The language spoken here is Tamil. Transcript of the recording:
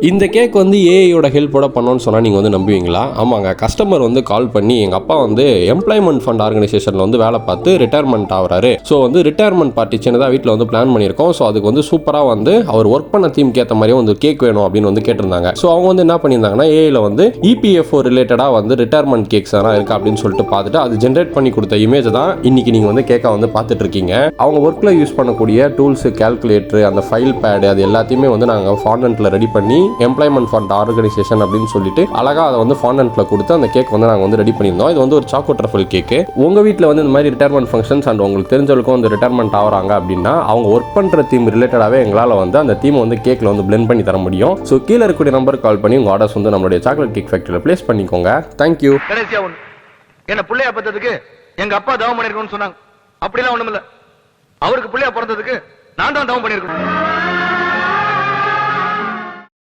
இந்த கேக் வந்து ஏஐயோட ஹெல்ப்போட பண்ணோன்னு சொன்னால் நீங்கள் வந்து நம்புவீங்களா? ஆமாங்க, கஸ்டமர் வந்து கால் பண்ணி எங்கள் அப்பா வந்து எம்ப்ளாய்மெண்ட் ஃபண்ட் ஆர்கனைசேஷனில் வந்து வேலை பார்த்து ரிட்டையர்மெண்ட் ஆகிறாரு. ஸோ வந்து ரிட்டையர்மெண்ட் பார்ட்டி சின்னதாக வீட்டில் வந்து பிளான் பண்ணியிருக்கோம். ஸோ அதுக்கு வந்து சூப்பராக வந்து அவர் ஒர்க் பண்ண தீம்க்கு ஏற்ற மாதிரியே வந்து கேக் வேணும் அப்படின்னு வந்து கேட்டிருந்தாங்க. ஸோ அவங்க வந்து என்ன பண்ணியிருந்தாங்கன்னா ஏஐயில் வந்து இபிஎஃப்ஓ ரிலேட்டடாக வந்து ரிட்டையர்மெண்ட் கேக்ஸ் எல்லாம் இருக்குது அப்படின்னு சொல்லிட்டு பார்த்துட்டு அது ஜென்ரேட் பண்ணி கொடுத்த இமேஜ் தான் இன்னைக்கு நீங்கள் வந்து கேக்கை வந்து பார்த்துட்டு இருக்கீங்க. அவங்க ஒர்க்கில் யூஸ் பண்ணக்கூடிய டூல்ஸு, கேல்குலேட்டர், அந்த ஃபைல் பேடு, அது எல்லாத்தையுமே வந்து நாங்கள் ஃபாண்டன்ட்டில் ரெடி பண்ணி எம்ப்ளாய்மெண்ட் ஃபண்ட் ஆர்கனைசேஷன் அப்படின்னு சொல்லிட்டு அழகா அதை வந்து ஃபாண்டன்ட்ல கொடுத்து அந்த கேக் வந்து நாங்கள் வந்து ரெடி பண்ணியிருந்தோம். இது வந்து ஒரு சாக்கோ ட்ரஃபிள் கேக்கு. உங்க வீட்டில் வந்து இந்த மாதிரி ரிட்டையர்மெண்ட் ஃபங்க்ஷன்ஸ் அண்ட் உங்களுக்கு தெரிஞ்சவங்களுக்கும் வந்து ரிட்டையர்மெண்ட் ஆகிறாங்க அப்படின்னா அவங்க ஒர்க் பண்ற தீம் ரிலேட்டடாகவே எங்களால் வந்து அந்த தீம் வந்து கேக்ல வந்து பிளெண்ட் பண்ணி தர முடியும். ஸோ கீழே இருக்கக்கூடிய நம்பர் கால் பண்ணி உங்க ஆர்டர்ஸ் வந்து நம்மளுடைய சாக்லேட் கேக் ஃபேக்டரியில் பிளேஸ் பண்ணிக்கோங்க. தேங்க்யூ. என்ன பிள்ளையா பத்ததுக்கு எங்க அப்பா தவம் பண்ணிருக்கணும்னு சொன்னாங்க. அப்படிலாம் ஒண்ணுமில்ல. அவருக்கு பிள்ளையா பிறந்ததுக்கு நான் தான் தவம் பண்ணிருக்கணும்.